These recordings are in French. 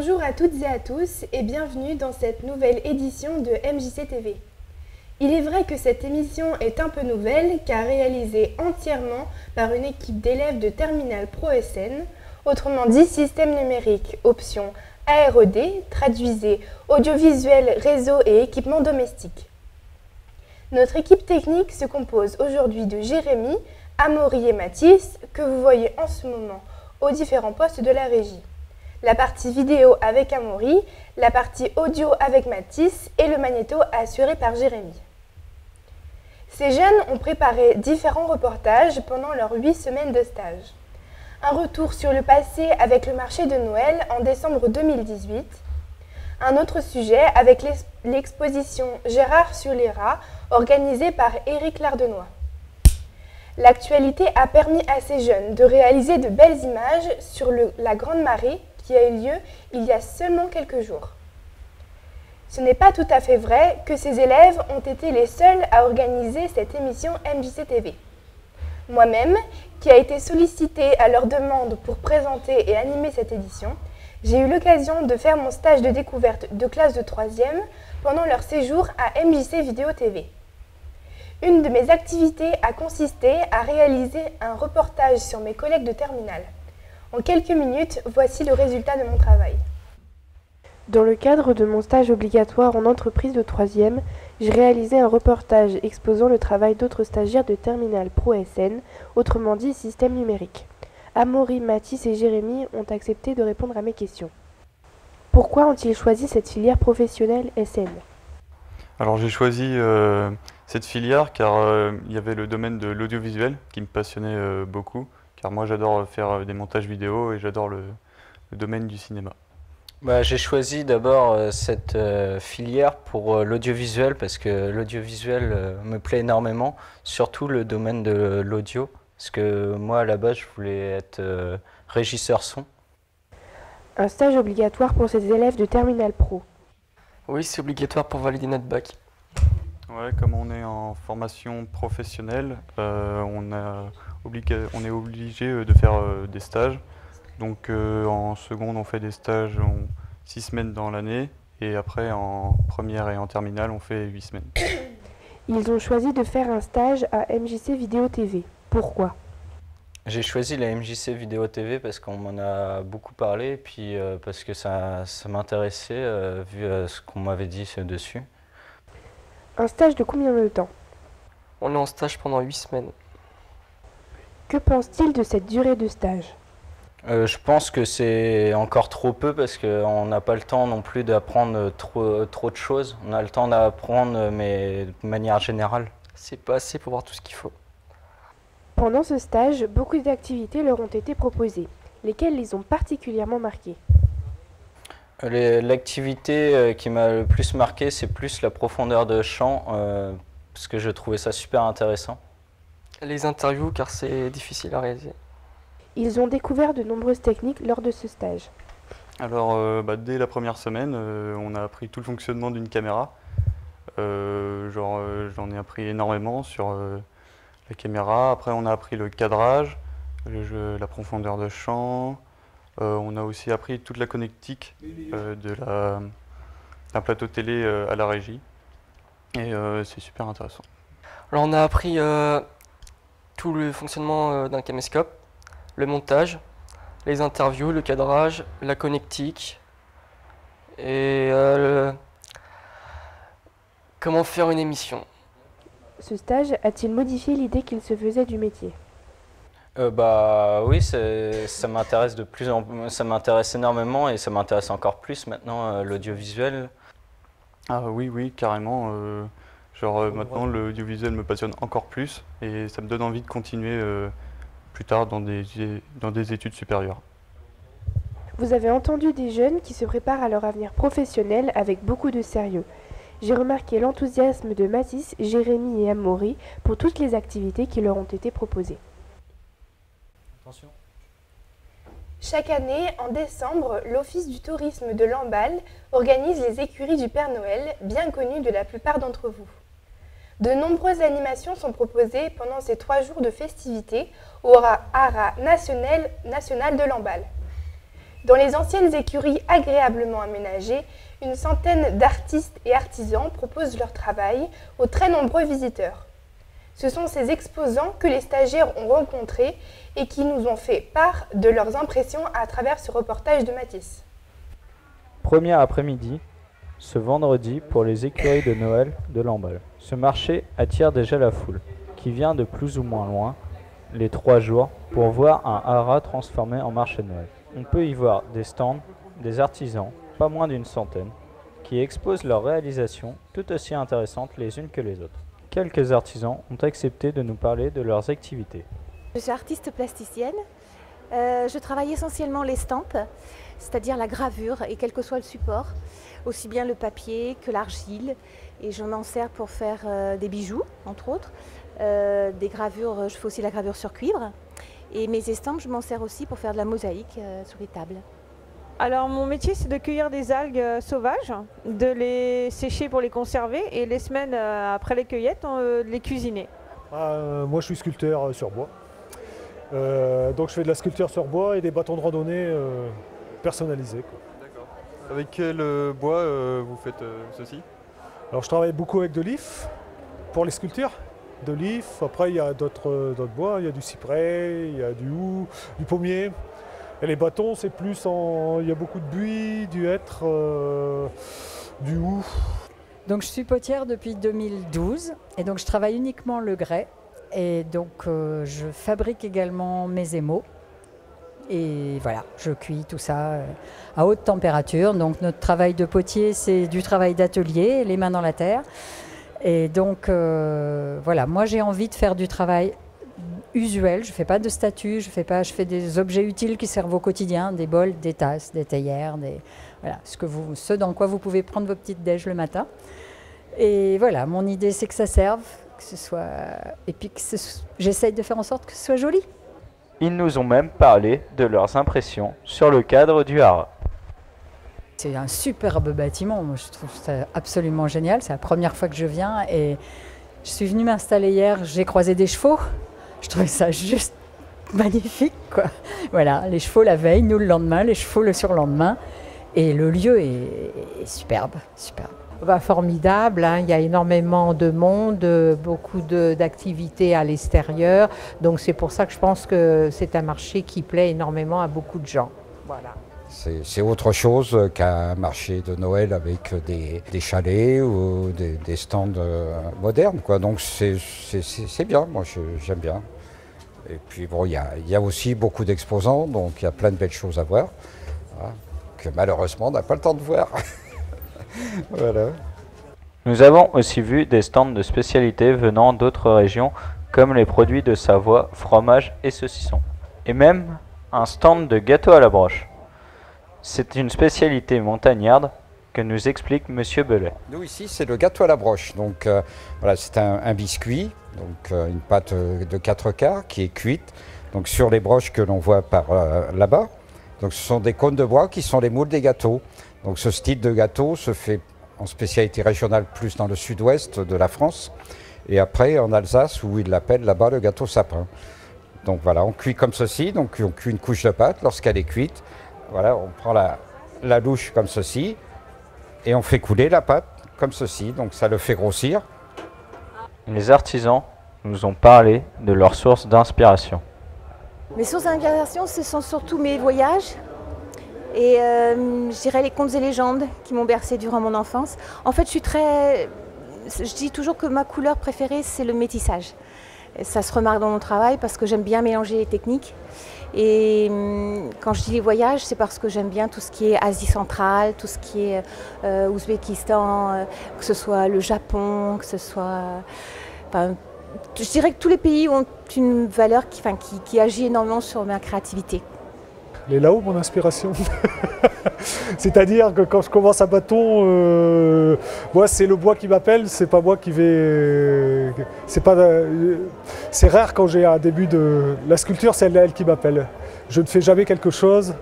Bonjour à toutes et à tous et bienvenue dans cette nouvelle édition de MJC TV. Il est vrai que cette émission est un peu nouvelle car réalisée entièrement par une équipe d'élèves de Terminal Pro SN, autrement dit système numérique, option ARED, traduisez audiovisuel, réseau et équipement domestique. Notre équipe technique se compose aujourd'hui de Jérémy, Amaury et Mathis, que vous voyez en ce moment aux différents postes de la régie. La partie vidéo avec Amaury, la partie audio avec Mathis et le magnéto assuré par Jérémy. Ces jeunes ont préparé différents reportages pendant leurs 8 semaines de stage. Un retour sur le passé avec le marché de Noël en décembre 2018. Un autre sujet avec l'exposition Gérard sur les rats organisée par Éric Lardenois. L'actualité a permis à ces jeunes de réaliser de belles images sur la Grande Marée qui a eu lieu il y a seulement quelques jours. Ce n'est pas tout à fait vrai que ces élèves ont été les seuls à organiser cette émission MJC TV. Moi-même, qui a été sollicitée à leur demande pour présenter et animer cette édition, j'ai eu l'occasion de faire mon stage de découverte de classe de 3e pendant leur séjour à MJC Vidéo TV. Une de mes activités a consisté à réaliser un reportage sur mes collègues de terminale. En quelques minutes, voici le résultat de mon travail. Dans le cadre de mon stage obligatoire en entreprise de 3e, j'ai réalisé un reportage exposant le travail d'autres stagiaires de Terminal Pro SN, autrement dit système numérique. Amaury, Mathis et Jérémy ont accepté de répondre à mes questions. Pourquoi ont-ils choisi cette filière professionnelle SN? Alors j'ai choisi cette filière car il y avait le domaine de l'audiovisuel qui me passionnait beaucoup, car moi j'adore faire des montages vidéo et j'adore le domaine du cinéma. J'ai choisi d'abord cette filière pour l'audiovisuel parce que l'audiovisuel me plaît énormément, surtout le domaine de l'audio, parce que moi à la base je voulais être régisseur son. Un stage obligatoire pour ces élèves de Terminal Pro. Oui, c'est obligatoire pour valider notre bac. Ouais, comme on est en formation professionnelle, on est obligé de faire des stages. Donc en seconde, on fait des stages 6 semaines dans l'année et après en première et en terminale, on fait 8 semaines. Ils ont choisi de faire un stage à MJC Vidéo TV. Pourquoi? J'ai choisi la MJC Vidéo TV parce qu'on m'en a beaucoup parlé et puis parce que ça m'intéressait vu ce qu'on m'avait dit dessus. Un stage de combien de temps? On est en stage pendant 8 semaines. Que pense-t-il de cette durée de stage? Je pense que c'est encore trop peu parce qu'on n'a pas le temps non plus d'apprendre trop de choses. On a le temps d'apprendre mais de manière générale. C'est pas assez pour voir tout ce qu'il faut. Pendant ce stage, beaucoup d'activités leur ont été proposées. Lesquelles les ont particulièrement marquées? L'activité qui m'a le plus marqué, c'est plus la profondeur de champ, parce que je trouvais ça super intéressant. Les interviews, car c'est difficile à réaliser. Ils ont découvert de nombreuses techniques lors de ce stage. Alors dès la première semaine, on a appris tout le fonctionnement d'une caméra. J'en ai appris énormément sur la caméra. Après on a appris le cadrage, la profondeur de champ. On a aussi appris toute la connectique d'un plateau télé à la régie. Et c'est super intéressant. Alors on a appris tout le fonctionnement d'un caméscope, le montage, les interviews, le cadrage, la connectique et comment faire une émission. Ce stage a-t-il modifié l'idée qu'ils se faisaient du métier? Oui, ça m'intéresse énormément et ça m'intéresse encore plus maintenant l'audiovisuel. Ah oui, carrément. Maintenant l'audiovisuel me passionne encore plus et ça me donne envie de continuer plus tard dans des études supérieures. Vous avez entendu des jeunes qui se préparent à leur avenir professionnel avec beaucoup de sérieux. J'ai remarqué l'enthousiasme de Mathis, Jérémy et Amaury pour toutes les activités qui leur ont été proposées. Attention. Chaque année, en décembre, l'Office du tourisme de Lamballe organise les écuries du Père Noël, bien connues de la plupart d'entre vous. De nombreuses animations sont proposées pendant ces 3 jours de festivités au Haras national de Lamballe. Dans les anciennes écuries agréablement aménagées, une centaine d'artistes et artisans proposent leur travail aux très nombreux visiteurs. Ce sont ces exposants que les stagiaires ont rencontrés et qui nous ont fait part de leurs impressions à travers ce reportage de Mathis. Premier après-midi, ce vendredi pour les écuries de Noël de Lamballe. Ce marché attire déjà la foule, qui vient de plus ou moins loin, les 3 jours, pour voir un haras transformé en marché de Noël. On peut y voir des stands, des artisans, pas moins d'une centaine, qui exposent leurs réalisations tout aussi intéressantes les unes que les autres. Quelques artisans ont accepté de nous parler de leurs activités. Je suis artiste plasticienne. Je travaille essentiellement l'estampe, c'est-à-dire la gravure et quel que soit le support, aussi bien le papier que l'argile. Et je m'en sers pour faire des bijoux, entre autres. Des gravures, je fais aussi la gravure sur cuivre. Et mes estampes, je m'en sers aussi pour faire de la mosaïque sur les tables. Alors mon métier c'est de cueillir des algues sauvages, de les sécher pour les conserver et les semaines après les cueillettes, de les cuisiner. Moi je suis sculpteur sur bois. Donc je fais de la sculpture sur bois et des bâtons de randonnée personnalisés. D'accord. Avec quel bois vous faites ceci? Alors je travaille beaucoup avec de l'if pour les sculptures. De l'if, après il y a d'autres bois, il y a du cyprès, il y a du houx, du pommier. Et les bâtons, c'est plus il y a beaucoup de buis, du hêtre, du houx. Donc je suis potière depuis 2012 et donc je travaille uniquement le grès. Et donc je fabrique également mes émaux. Et voilà, je cuis tout ça à haute température. Donc notre travail de potier, c'est du travail d'atelier, les mains dans la terre. Et donc voilà, moi j'ai envie de faire du travail usuel, je ne fais pas de statues, je fais des objets utiles qui servent au quotidien, des bols, des tasses, des théières, voilà, ce dans quoi vous pouvez prendre vos petites déj le matin. Et voilà, mon idée c'est que ça serve, que ce soit, et puis que j'essaye de faire en sorte que ce soit joli. Ils nous ont même parlé de leurs impressions sur le cadre du haras. C'est un superbe bâtiment, moi, je trouve ça absolument génial, c'est la première fois que je viens et je suis venue m'installer hier, j'ai croisé des chevaux. Je trouvais ça juste magnifique, quoi. Voilà, les chevaux la veille, nous le lendemain, les chevaux le surlendemain. Et le lieu est superbe, superbe. Formidable, hein. Il y a énormément de monde, beaucoup d'activités à l'extérieur. Donc c'est pour ça que je pense que c'est un marché qui plaît énormément à beaucoup de gens. Voilà. C'est autre chose qu'un marché de Noël avec des chalets ou des stands modernes, quoi. Donc c'est bien, moi j'aime bien. Et puis bon, il y a aussi beaucoup d'exposants, donc il y a plein de belles choses à voir, voilà, que malheureusement on n'a pas le temps de voir. Voilà. Nous avons aussi vu des stands de spécialités venant d'autres régions, comme les produits de Savoie, fromage et saucissons. Et même un stand de gâteaux à la broche. C'est une spécialité montagnarde que nous explique Monsieur Belay. Nous ici c'est le gâteau à la broche, donc voilà, c'est un biscuit, donc une pâte de 4 quarts qui est cuite, donc sur les broches que l'on voit par là-bas. Donc ce sont des cônes de bois qui sont les moules des gâteaux. Donc ce style de gâteau se fait en spécialité régionale plus dans le sud-ouest de la France et après en Alsace où ils l'appellent là-bas le gâteau sapin. Donc voilà, on cuit comme ceci, donc on cuit une couche de pâte, lorsqu'elle est cuite, voilà, on prend la louche comme ceci et on fait couler la pâte comme ceci, donc ça le fait grossir. Les artisans nous ont parlé de leurs sources d'inspiration. Mes sources d'inspiration, ce sont surtout mes voyages et je dirais les contes et légendes qui m'ont bercé durant mon enfance. En fait, je dis toujours que ma couleur préférée, c'est le métissage. Et ça se remarque dans mon travail parce que j'aime bien mélanger les techniques. Et quand je dis les voyages, c'est parce que j'aime bien tout ce qui est Asie centrale, tout ce qui est Ouzbékistan, que ce soit le Japon, que ce soit... Enfin, je dirais que tous les pays ont une valeur qui agit énormément sur ma créativité. Les Lao, mon inspiration. C'est-à-dire que quand je commence un bâton, moi c'est le bois qui m'appelle, c'est pas moi qui vais... C'est rare quand j'ai un début de... La sculpture, c'est elle qui m'appelle. Je ne fais jamais quelque chose.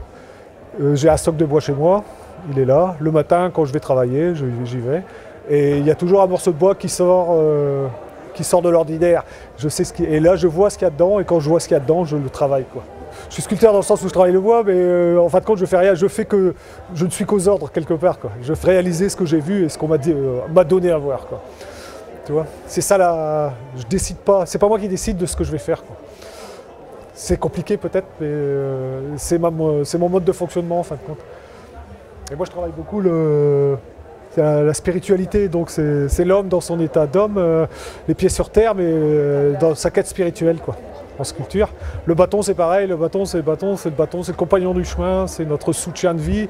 J'ai un stock de bois chez moi, il est là. Le matin, quand je vais travailler, j'y vais. Et il y a toujours un morceau de bois qui sort de l'ordinaire. Je sais et là, je vois ce qu'il y a dedans, et quand je vois ce qu'il y a dedans, je le travaille, quoi. je suis sculpteur dans le sens où je travaille le bois, mais en fin de compte, je fais rien. Je ne suis qu'aux ordres quelque part, quoi. Je fais réaliser ce que j'ai vu et ce qu'on m'a donné à voir, quoi. Tu vois, c'est ça là. Je décide pas. C'est pas moi qui décide de ce que je vais faire, quoi. C'est compliqué peut-être, mais c'est mon mode de fonctionnement en fin de compte. Et moi, je travaille beaucoup la spiritualité, donc c'est l'homme dans son état d'homme, les pieds sur terre, mais dans sa quête spirituelle, quoi, en sculpture. Le bâton, c'est pareil, le bâton, c'est le compagnon du chemin, c'est notre soutien de vie,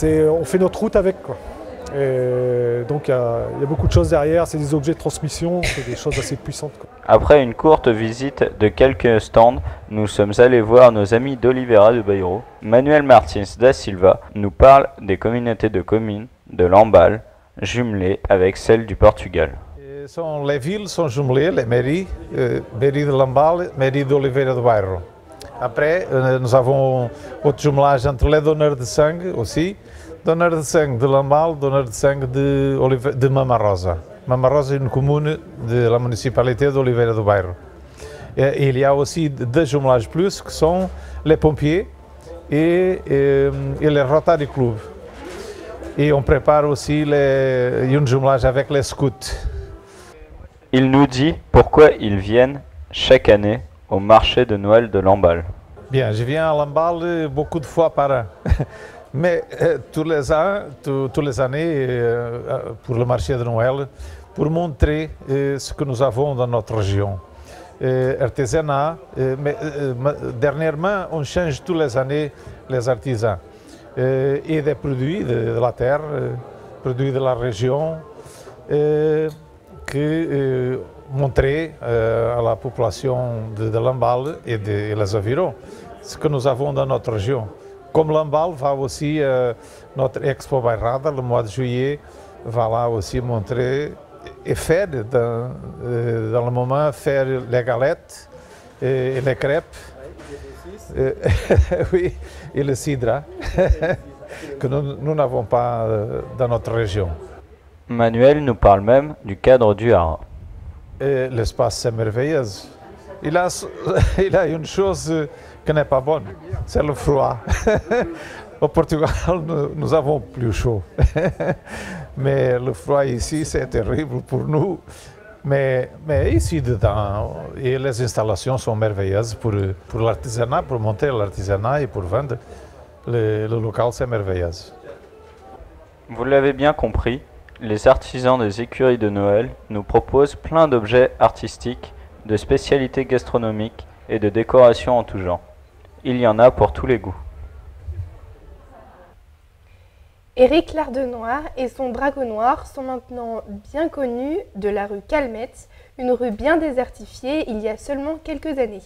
on fait notre route avec, quoi. Et donc il y a beaucoup de choses derrière, c'est des objets de transmission, c'est des choses assez puissantes, quoi. Après une courte visite de quelques stands, nous sommes allés voir nos amis d'Oliveira de Bairro. Manuel Martins da Silva nous parle des communautés de communes de Lamballe, jumelées avec celles du Portugal. Les villes sont jumelées, les mairies, mairie de Lamballe, mairie d'Oliveira de Bairro. Après, nous avons autre jumelage entre les donneurs de sangue aussi. Donneur de sangue de Lamballe, donneur de sangue de Mama Rosa. Mama Rosa est une commune de la municipalité d'Oliveira do Bairro. Et il y a aussi deux jumelages plus que sont les pompiers et les Rotary Club. Et on prépare aussi un jumelage avec les scouts. Il nous dit pourquoi ils viennent chaque année au marché de Noël de Lamballe. Bien, je viens à Lamballe beaucoup de fois par an. Mais tous les années, pour le marché de Noël, pour montrer ce que nous avons dans notre région. Artisanat, mais dernièrement, on change tous les années les artisans. Et des produits de la terre, produits de la région, que montrer à la population de Lamballe et les environs ce que nous avons dans notre région. Comme Lamballe va aussi, notre Expo Bairrada, le mois de juillet, va là aussi montrer et faire, dans le moment, faire les galettes et les crêpes. Oui, et le cidre, que nous n'avons pas dans notre région. Manuel nous parle même du cadre du Hara. L'espace, c'est merveilleux. Il a une chose qui n'est pas bonne, c'est le froid. Au Portugal, nous avons plus chaud. Mais le froid ici, c'est terrible pour nous. Mais ici dedans, et les installations sont merveilleuses pour l'artisanat, pour monter l'artisanat et pour vendre. Le local, c'est merveilleux. Vous l'avez bien compris, les artisans des écuries de Noël nous proposent plein d'objets artistiques, de spécialités gastronomiques et de décorations en tout genre. Il y en a pour tous les goûts. Éric Lardenois et son Dragon Noir sont maintenant bien connus de la rue Calmette, une rue bien désertifiée il y a seulement quelques années.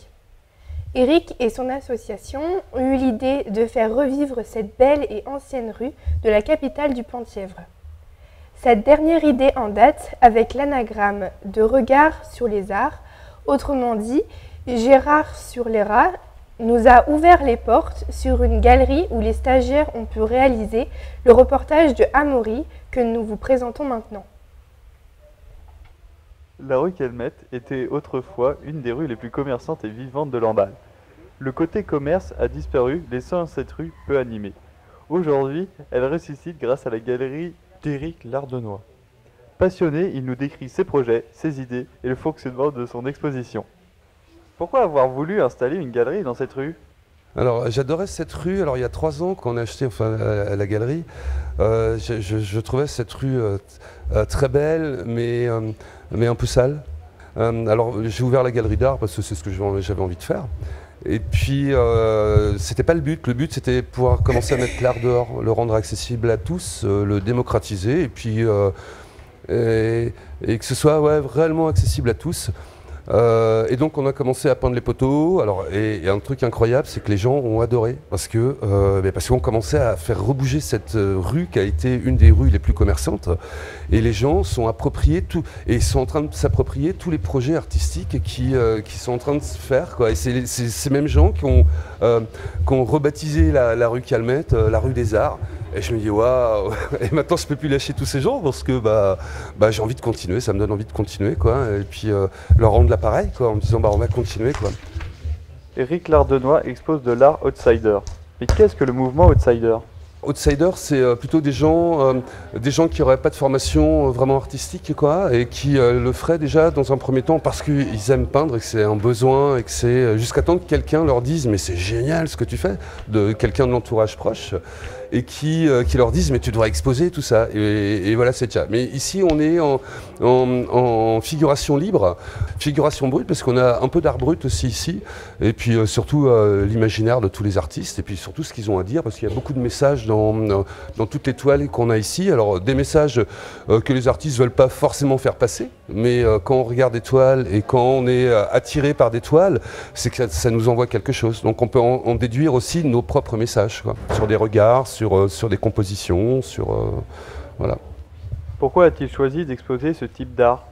Éric et son association ont eu l'idée de faire revivre cette belle et ancienne rue de la capitale du Penthièvre. Cette dernière idée en date avec l'anagramme de regard sur les arts, autrement dit Gérard sur les rats, nous a ouvert les portes sur une galerie où les stagiaires ont pu réaliser le reportage de Amaury que nous vous présentons maintenant. La rue Calmette était autrefois une des rues les plus commerçantes et vivantes de Lamballe. Le côté commerce a disparu, laissant cette rue peu animée. Aujourd'hui, elle ressuscite grâce à la galerie d'Éric Lardenois. Passionné, il nous décrit ses projets, ses idées et le fonctionnement de son exposition. Pourquoi avoir voulu installer une galerie dans cette rue ? Alors j'adorais cette rue. Alors il y a 3 ans qu'on a acheté la galerie, je trouvais cette rue très belle mais un peu sale. Alors j'ai ouvert la galerie d'art parce que c'est ce que j'avais envie de faire. Et puis c'était pas le but c'était pouvoir commencer à mettre l'art dehors, le rendre accessible à tous, le démocratiser et puis et que ce soit réellement accessible à tous. Et donc on a commencé à peindre les poteaux. Alors, et un truc incroyable, c'est que les gens ont adoré parce qu'on commençait à faire rebouger cette rue qui a été une des rues les plus commerçantes. Et les gens sont appropriés tout et sont en train de s'approprier tous les projets artistiques qui sont en train de se faire, quoi. Et c'est ces mêmes gens qui ont rebaptisé la rue Calmette, la rue des Arts. Et je me dis waouh. Et maintenant je peux plus lâcher tous ces gens parce que j'ai envie de continuer, ça me donne envie de continuer, quoi. Et puis leur rendre l'appareil, quoi, en me disant on va continuer, quoi. Éric Lardenois expose de l'art outsider. Mais qu'est-ce que le mouvement outsider? Outsider, c'est plutôt des gens qui n'auraient pas de formation vraiment artistique, quoi, et qui le feraient déjà dans un premier temps parce qu'ils aiment peindre et que c'est un besoin et que c'est jusqu'à temps que quelqu'un leur dise mais c'est génial ce que tu fais, de quelqu'un de l'entourage proche, et qui leur disent mais tu devrais exposer tout ça. Et voilà, c'est déjà. Mais ici on est en figuration libre, figuration brute parce qu'on a un peu d'art brut aussi ici, et puis surtout l'imaginaire de tous les artistes et puis surtout ce qu'ils ont à dire parce qu'il y a beaucoup de messages dans toutes les toiles qu'on a ici. Alors des messages que les artistes ne veulent pas forcément faire passer, mais quand on regarde des toiles et quand on est attiré par des toiles, c'est que ça nous envoie quelque chose. Donc on peut en déduire aussi nos propres messages, quoi, sur des regards, sur des compositions, voilà. Pourquoi a-t-il choisi d'exposer ce type d'art?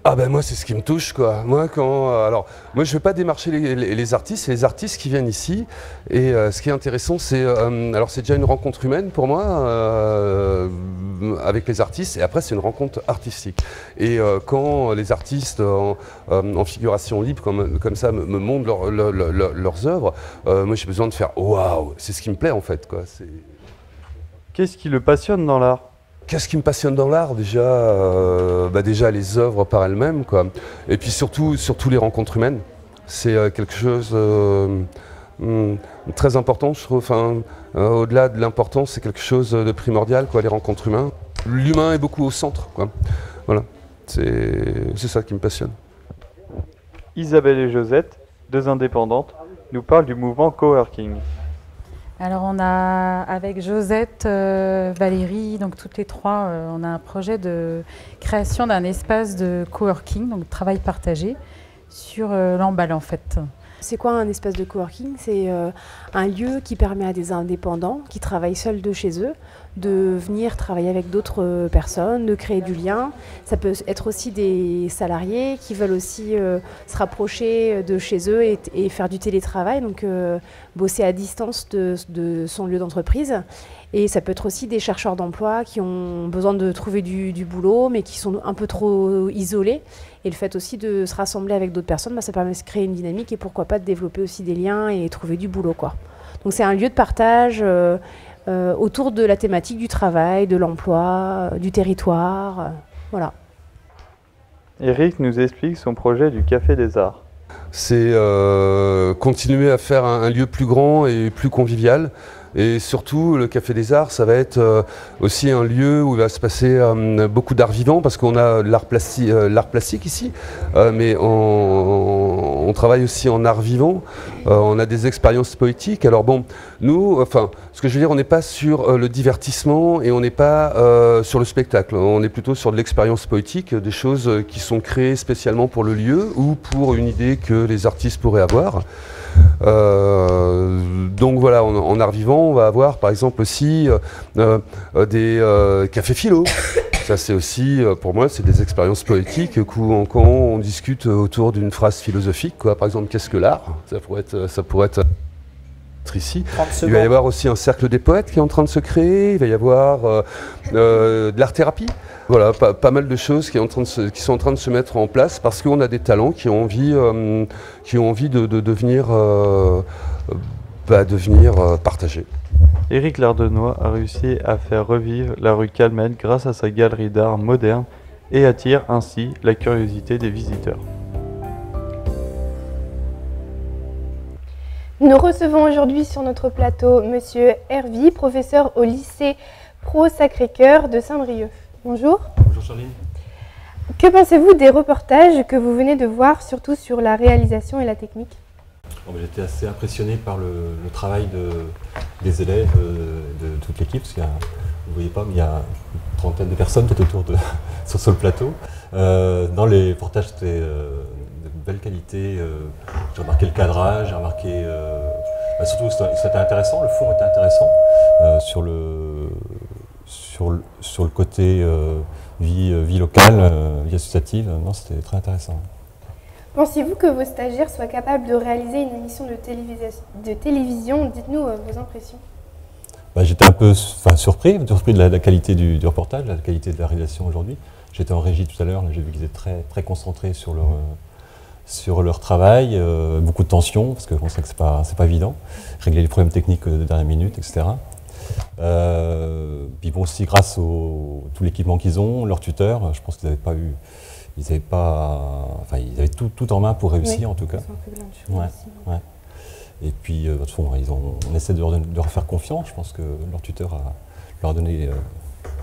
Ah ben moi c'est ce qui me touche, quoi. Moi moi je ne vais pas démarcher les artistes, c'est les artistes qui viennent ici. Et ce qui est intéressant, c'est c'est déjà une rencontre humaine pour moi avec les artistes, et après c'est une rencontre artistique. Et quand les artistes en figuration libre comme ça me montrent leurs œuvres, moi j'ai besoin de faire waouh, c'est ce qui me plaît en fait, quoi. Qu'est-ce qui le passionne dans l'art? Qu'est-ce qui me passionne dans l'art? Déjà les œuvres par elles-mêmes, quoi. Et puis surtout les rencontres humaines. C'est quelque chose très important, je trouve. Au-delà de l'importance, c'est quelque chose de primordial, quoi, les rencontres humaines. L'humain est beaucoup au centre, quoi. Voilà, c'est ça qui me passionne. Isabelle et Josette, deux indépendantes, nous parlent du mouvement coworking. Alors on a, avec Josette, Valérie, donc toutes les trois, on a un projet de création d'un espace de coworking, donc de travail partagé, sur Lamballe en fait. C'est quoi un espace de coworking? C'est un lieu qui permet à des indépendants qui travaillent seuls de chez eux de venir travailler avec d'autres personnes, de créer du lien. Ça peut être aussi des salariés qui veulent aussi se rapprocher de chez eux et faire du télétravail, donc bosser à distance de son lieu d'entreprise. Et ça peut être aussi des chercheurs d'emploi qui ont besoin de trouver du boulot, mais qui sont un peu trop isolés. Et le fait aussi de se rassembler avec d'autres personnes, ça permet de créer une dynamique et pourquoi pas de développer aussi des liens et trouver du boulot, quoi. Donc c'est un lieu de partage autour de la thématique du travail, de l'emploi, du territoire, voilà. Eric nous explique son projet du Café des Arts. C'est continuer à faire un lieu plus grand et plus convivial. Et surtout, le Café des Arts, ça va être aussi un lieu où il va se passer beaucoup d'art vivant, parce qu'on a l'art plastique ici, mais on travaille aussi en art vivant, on a des expériences poétiques. Alors bon, nous, ce que je veux dire, on n'est pas sur le divertissement et on n'est pas sur le spectacle, on est plutôt sur de l'expérience poétique, des choses qui sont créées spécialement pour le lieu ou pour une idée que les artistes pourraient avoir. Donc voilà, en art vivant, on va avoir par exemple aussi des cafés philo. Ça c'est aussi, pour moi, c'est des expériences poétiques quand on discute autour d'une phrase philosophique, quoi. Par exemple, qu'est-ce que l'art? Ça pourrait être ici. Il va y avoir aussi un cercle des poètes qui est en train de se créer, il va y avoir de l'art-thérapie. Voilà, pas mal de choses qui sont en train de se mettre en place parce qu'on a des talents qui ont envie de devenir partagés. Éric Lardenois a réussi à faire revivre la rue Calmette grâce à sa galerie d'art moderne et attire ainsi la curiosité des visiteurs. Nous recevons aujourd'hui sur notre plateau Monsieur Hervy, professeur au lycée Pro Sacré-Cœur de Saint-Brieuc. Bonjour. Bonjour Charline. Que pensez-vous des reportages que vous venez de voir, surtout sur la réalisation et la technique? J'étais assez impressionné par le travail des élèves, de toute l'équipe, parce qu'il y a, vous ne voyez pas, mais il y a une trentaine de personnes peut-être sur le plateau. Dans les reportages, c'était de belle qualité. J'ai remarqué le cadrage, j'ai remarqué... surtout, c'était intéressant, le four était intéressant sur le côté vie locale, vie associative. Non, c'était très intéressant. Pensez-vous que vos stagiaires soient capables de réaliser une émission de télévision? Dites-nous vos impressions. J'étais un peu surpris de la qualité du reportage, de la qualité de la réalisation aujourd'hui. J'étais en régie tout à l'heure, j'ai vu qu'ils étaient très concentrés sur sur leur travail, beaucoup de tension, parce qu'on sait que c'est pas évident, régler les problèmes techniques de dernière minute, etc. Puis bon, aussi grâce tout l'équipement qu'ils ont, leurs tuteurs, je pense qu'ils n'avaient pas eu, ils avaient tout en main pour réussir, oui, en tout cas. Ouais. Et puis, de toute façon, on essaie de leur faire confiance. Je pense que leur tuteur leur a donné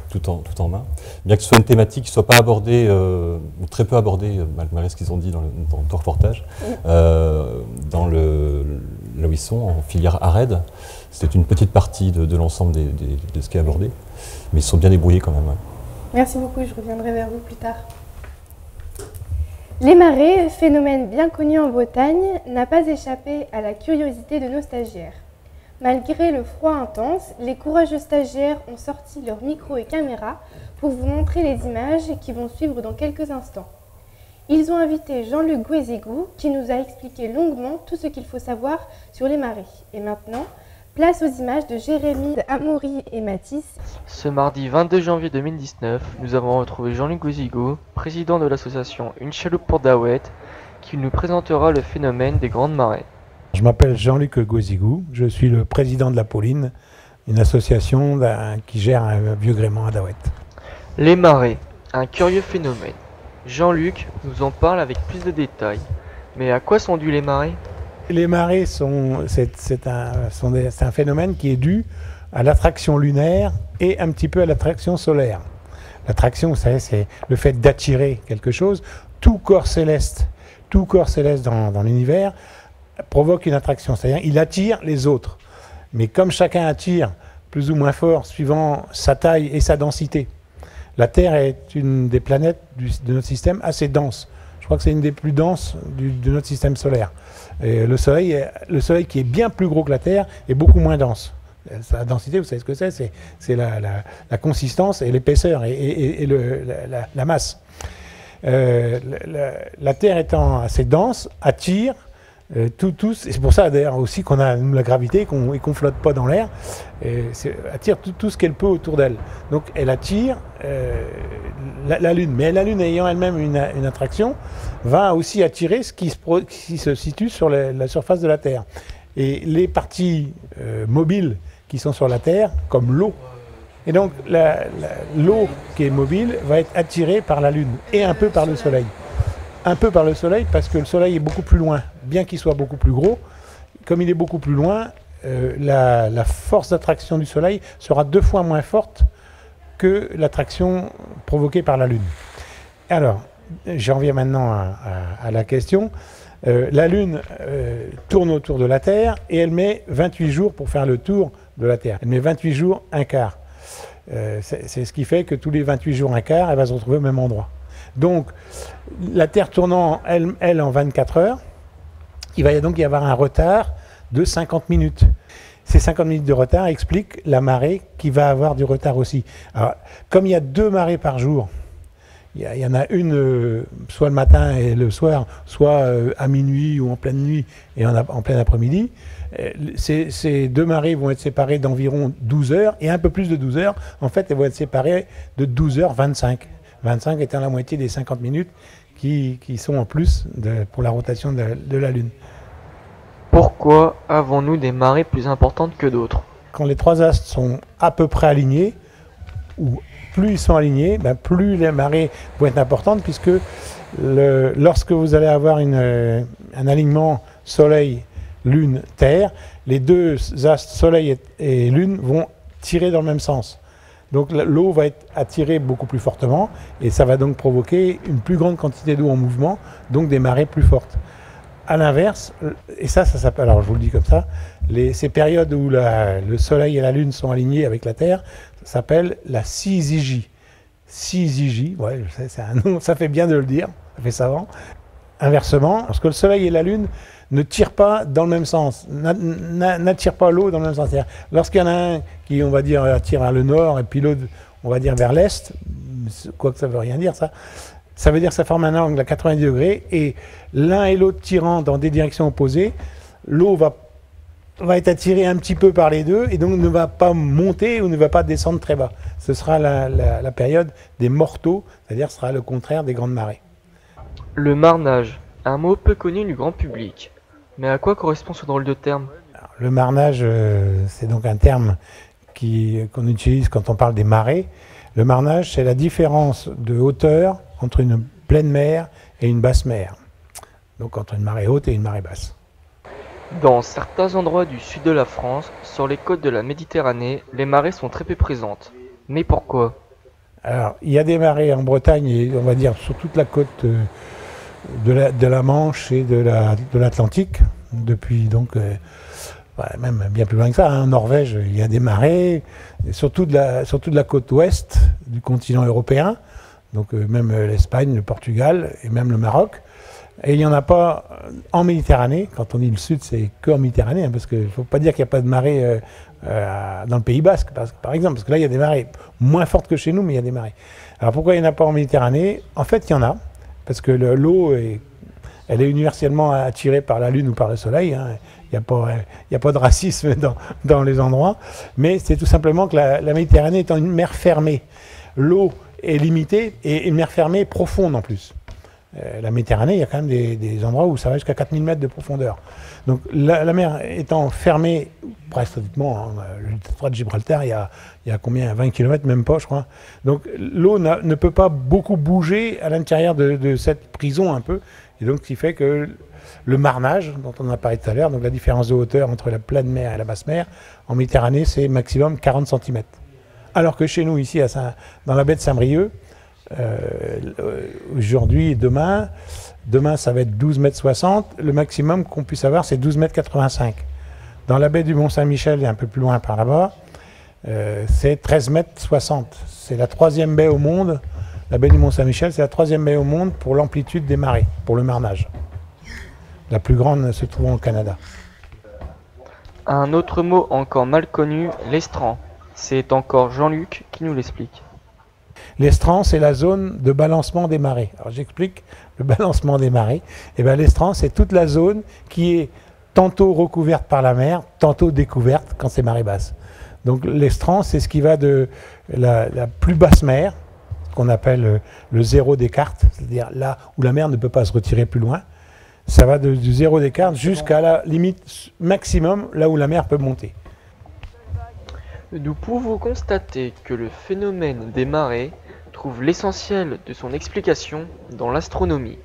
tout en main. Bien que ce soit une thématique qui ne soit pas abordée, ou très peu abordée, malgré ce qu'ils ont dit dans le reportage, là où ils sont, en filière ARED, c'était une petite partie de l'ensemble de ce qui est abordé. Mais ils se sont bien débrouillés quand même. Ouais. Merci beaucoup, je reviendrai vers vous plus tard. Les marées, phénomène bien connu en Bretagne, n'a pas échappé à la curiosité de nos stagiaires. Malgré le froid intense, les courageux stagiaires ont sorti leurs micros et caméras pour vous montrer les images qui vont suivre dans quelques instants. Ils ont invité Jean-Luc Guézigou qui nous a expliqué longuement tout ce qu'il faut savoir sur les marées. Et maintenant, place aux images de Jérémy, Amaury et Mathis. Ce mardi 22 janvier 2019, nous avons retrouvé Jean-Luc Guézigou, président de l'association Une chaloupe pour Daouet, qui nous présentera le phénomène des grandes marées. Je m'appelle Jean-Luc Guézigou, je suis le président de la Pauline, une association qui gère un vieux gréement à Daouet. Les marées, un curieux phénomène. Jean-Luc nous en parle avec plus de détails. Mais à quoi sont dues les marées ? Les marées, c'est un phénomène qui est dû à l'attraction lunaire et un petit peu à l'attraction solaire. L'attraction, vous savez, c'est le fait d'attirer quelque chose. Tout corps céleste dans l'univers provoque une attraction, c'est-à-dire il attire les autres. Mais comme chacun attire plus ou moins fort suivant sa taille et sa densité, la Terre est une des planètes de notre système assez dense. Je crois que c'est une des plus denses de notre système solaire. Et le Soleil qui est bien plus gros que la Terre est beaucoup moins dense. La densité, vous savez ce que c'est la consistance et l'épaisseur et la masse. La Terre étant assez dense, attire c'est pour ça d'ailleurs aussi qu'on a la gravité et qu'on ne flotte pas dans l'air, attire tout ce qu'elle peut autour d'elle. Donc elle attire la Lune, mais la Lune ayant elle-même une attraction, va aussi attirer ce qui se situe sur la surface de la Terre. Et les parties mobiles qui sont sur la Terre, comme l'eau, et donc l'eau qui est mobile va être attirée par la Lune et un peu par le Soleil. Un peu par le Soleil parce que le Soleil est beaucoup plus loin, bien qu'il soit beaucoup plus gros. Comme il est beaucoup plus loin, la force d'attraction du Soleil sera 2 fois moins forte que l'attraction provoquée par la Lune. Alors, j'en viens maintenant à la question. La Lune tourne autour de la Terre et elle met 28 jours pour faire le tour de la Terre. Elle met 28 jours, un quart. C'est ce qui fait que tous les 28 jours, un quart, elle va se retrouver au même endroit. Donc, la Terre tournant, elle en 24 heures, il va donc y avoir un retard de 50 minutes. Ces 50 minutes de retard expliquent la marée qui va avoir du retard aussi. Alors, comme il y a 2 marées par jour, il y en a une soit le matin et le soir, soit à minuit ou en pleine nuit et en plein après-midi, ces 2 marées vont être séparées d'environ 12 heures, et un peu plus de 12 heures, en fait, elles vont être séparées de 12h25. 25 étant la moitié des 50 minutes qui sont en plus pour la rotation de la Lune. Pourquoi avons-nous des marées plus importantes que d'autres? Quand les 3 astres sont à peu près alignés, ou plus ils sont alignés, plus les marées vont être importantes, puisque lorsque vous allez avoir un alignement Soleil, Lune, Terre, les 2 astres Soleil et Lune vont tirer dans le même sens. Donc l'eau va être attirée beaucoup plus fortement et ça va donc provoquer une plus grande quantité d'eau en mouvement, donc des marées plus fortes. A l'inverse, et ça s'appelle, alors je vous le dis comme ça, ces périodes où le Soleil et la Lune sont alignés avec la Terre, ça s'appelle la syzygie. Syzygie, ouais, c'est un nom, ça fait bien de le dire, ça fait savant. Inversement, lorsque le Soleil et la Lune ne tirent pas dans le même sens, n'attirent pas l'eau dans le même sens. Lorsqu'il y en a un qui, on va dire, attire vers le nord et puis l'autre, on va dire, vers l'est, quoique ça ne veut rien dire ça veut dire que ça forme un angle à 90 degrés et l'un et l'autre tirant dans des directions opposées, l'eau va être attirée un petit peu par les deux et donc ne va pas monter ou ne va pas descendre très bas. Ce sera la période des mortaux, c'est-à-dire ce sera le contraire des grandes marées. Le marnage, Un mot peu connu du grand public. Mais à quoi correspond ce drôle de terme? Le marnage, c'est donc un terme qu'on utilise quand on parle des marées. Le marnage, c'est la différence de hauteur entre une pleine mer et une basse mer. Donc entre une marée haute et une marée basse. Dans certains endroits du sud de la France, sur les côtes de la Méditerranée, les marées sont très peu présentes. Mais pourquoi? Alors, il y a des marées en Bretagne et on va dire sur toute la côte de la Manche et de l'Atlantique, depuis donc même bien plus loin que ça, en Norvège, il y a des marées, surtout de la côte ouest du continent européen, donc même l'Espagne, le Portugal et même le Maroc. Et il n'y en a pas en Méditerranée. Quand on dit le sud, c'est que en Méditerranée, hein, parce qu'il ne faut pas dire qu'il n'y a pas de marée dans le Pays Basque, par exemple, parce que là, il y a des marées moins fortes que chez nous, mais il y a des marées. Alors pourquoi il n'y en a pas en Méditerranée? En fait, il y en a, parce que l'eau, elle est universellement attirée par la Lune ou par le Soleil. Hein. Il n'y a pas de racisme dans les endroits, mais c'est tout simplement que la Méditerranée étant une mer fermée, l'eau est limitée et une mer fermée profonde en plus. La Méditerranée, il y a quand même des endroits où ça va jusqu'à 4000 mètres de profondeur. Donc la mer étant fermée, pratiquement, hein, le détroit de Gibraltar, il y a combien? 20 km, même pas, je crois. Donc l'eau ne peut pas beaucoup bouger à l'intérieur de cette prison un peu. Et donc ce qui fait que le marnage, dont on a parlé tout à l'heure, donc la différence de hauteur entre la pleine mer et la basse mer, en Méditerranée, c'est maximum 40 cm. Alors que chez nous, ici, dans la baie de Saint-Brieuc, aujourd'hui et demain, ça va être 12,60 m. Le maximum qu'on puisse avoir, c'est 12,85 m. Dans la baie du Mont-Saint-Michel, et un peu plus loin par là-bas, c'est 13,60 m. C'est la troisième baie au monde. La baie du Mont-Saint-Michel, c'est la troisième baie au monde pour l'amplitude des marées, pour le marnage. La plus grande se trouve au Canada. Un autre mot encore mal connu, l'estran. C'est encore Jean-Luc qui nous l'explique. L'estran, c'est la zone de balancement des marées. Alors j'explique le balancement des marées. Et bien l'estran, c'est toute la zone qui est tantôt recouverte par la mer, tantôt découverte quand c'est marée basse. Donc l'estran, c'est ce qui va de la plus basse mer, qu'on appelle le zéro des cartes, c'est-à-dire là où la mer ne peut pas se retirer plus loin. Ça va du zéro des cartes jusqu'à la limite maximum, là où la mer peut monter. Nous pouvons constater que le phénomène des marées trouve l'essentiel de son explication dans l'astronomie.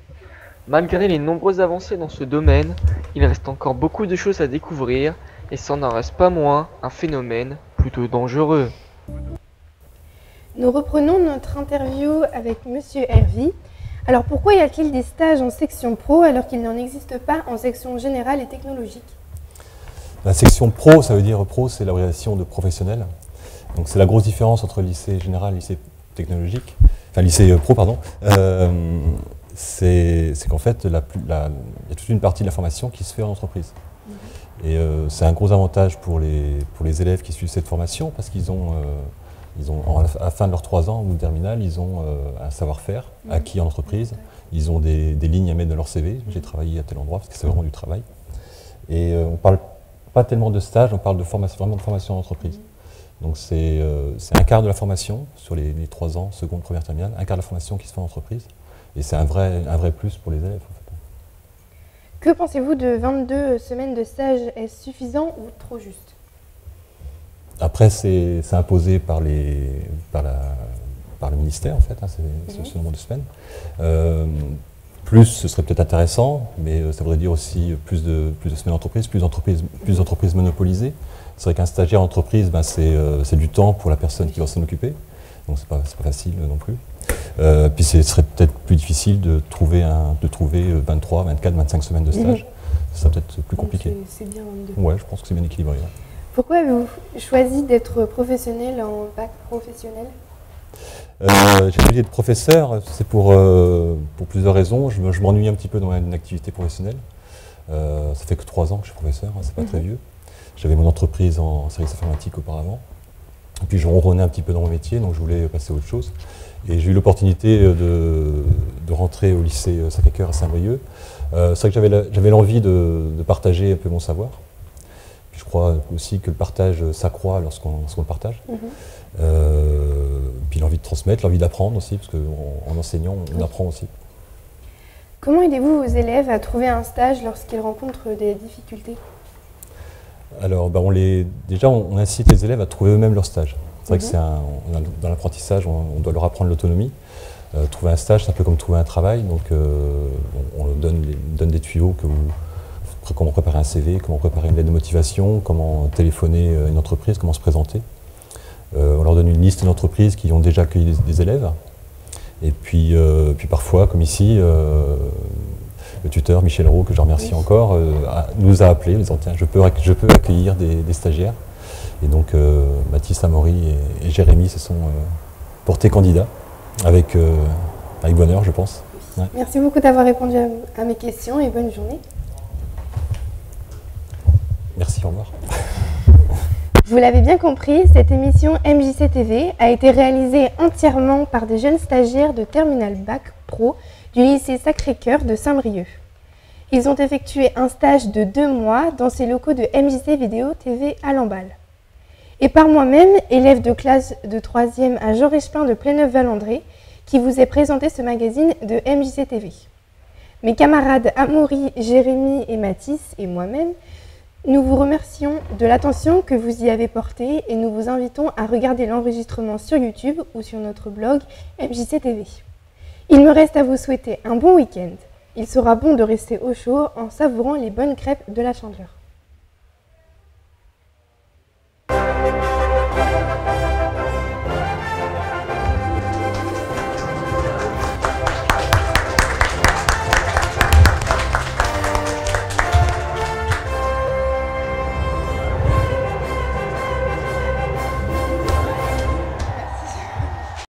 Malgré les nombreuses avancées dans ce domaine, il reste encore beaucoup de choses à découvrir et ça n'en reste pas moins un phénomène plutôt dangereux. Nous reprenons notre interview avec Monsieur Hervy. Alors pourquoi y a-t-il des stages en section pro alors qu'il n'en existe pas en section générale et technologique? La section pro, ça veut dire pro, c'est l'abréviation de professionnel. Donc c'est la grosse différence entre lycée général et lycée technologique, enfin lycée pro, pardon. C'est qu'en fait, il y a toute une partie de la formation qui se fait en entreprise. Et c'est un gros avantage pour les élèves qui suivent cette formation parce qu'ils ont, à la fin de leurs 3 ans ou terminale, ils ont un savoir-faire acquis en entreprise. Ils ont des lignes à mettre dans leur CV. J'ai travaillé à tel endroit parce que c'est vraiment du travail. Et on ne parle pas tellement de stage, on parle de formation, vraiment de formation en entreprise. Donc c'est un quart de la formation sur les 3 ans, seconde, première, terminale, un quart de la formation qui se fait en entreprise. Et c'est un vrai plus pour les élèves. En fait. Que pensez-vous de 22 semaines de stage? Est-ce suffisant ou trop juste? Après, c'est imposé par le ministère, en fait, hein, ce nombre de semaines. Plus, ce serait peut-être intéressant, mais ça voudrait dire aussi plus de semaines d'entreprise, plus d'entreprises monopolisées. C'est vrai qu'un stagiaire en entreprise, ben, c'est du temps pour la personne qui va s'en occuper, donc c'est pas facile non plus. Puis ce serait peut-être plus difficile de trouver 23, 24, 25 semaines de stage. Ça serait peut-être plus compliqué. C'est bien 22. Ouais, je pense que c'est bien équilibré. Ouais. Pourquoi avez-vous choisi d'être professionnel en bac professionnel? J'ai choisi d'être professeur, c'est pour plusieurs raisons. Je m'ennuie un petit peu dans une activité professionnelle. Ça fait que 3 ans que je suis professeur, hein, c'est pas très vieux. J'avais mon entreprise en service informatique auparavant. Et puis je ronronnais un petit peu dans mon métier, donc je voulais passer à autre chose. Et j'ai eu l'opportunité de rentrer au lycée Sacré-Cœur à Saint-Brieuc. C'est vrai que j'avais l'envie de partager un peu mon savoir. Puis je crois aussi que le partage s'accroît lorsqu'on le partage. Puis l'envie de transmettre, l'envie d'apprendre aussi, parce qu'en enseignant, on apprend aussi. Comment aidez-vous vos élèves à trouver un stage lorsqu'ils rencontrent des difficultés? Alors, déjà, on incite les élèves à trouver eux-mêmes leur stage. C'est vrai que dans l'apprentissage, on doit leur apprendre l'autonomie. Trouver un stage, c'est un peu comme trouver un travail. Donc, on leur donne des tuyaux, comment préparer un CV, comment préparer une lettre de motivation, comment téléphoner à une entreprise, comment se présenter. On leur donne une liste d'entreprises qui ont déjà accueilli des élèves. Et puis parfois, comme ici, le tuteur Michel Roux, que je remercie encore, nous a appelés en disant tiens, je peux accueillir des stagiaires. Et donc Mathis, Amaury et Jérémy se sont portés candidats avec bonheur, je pense. Ouais. Merci beaucoup d'avoir répondu à mes questions et bonne journée. Merci, au revoir. Vous l'avez bien compris, cette émission MJC TV a été réalisée entièrement par des jeunes stagiaires de Terminal Bac Pro du lycée Sacré-Cœur de Saint-Brieuc. Ils ont effectué un stage de 2 mois dans ces locaux de MJC Vidéo TV à Lamballe. Et par moi-même, élève de classe de 3e à Jean Richepin de Pléneuf-Valandré, qui vous ai présenté ce magazine de MJC TV. Mes camarades Amaury, Jérémy et Mathis et moi-même, nous vous remercions de l'attention que vous y avez portée et nous vous invitons à regarder l'enregistrement sur YouTube ou sur notre blog MJC TV. Il me reste à vous souhaiter un bon week-end. Il sera bon de rester au chaud en savourant les bonnes crêpes de la Chandeleur.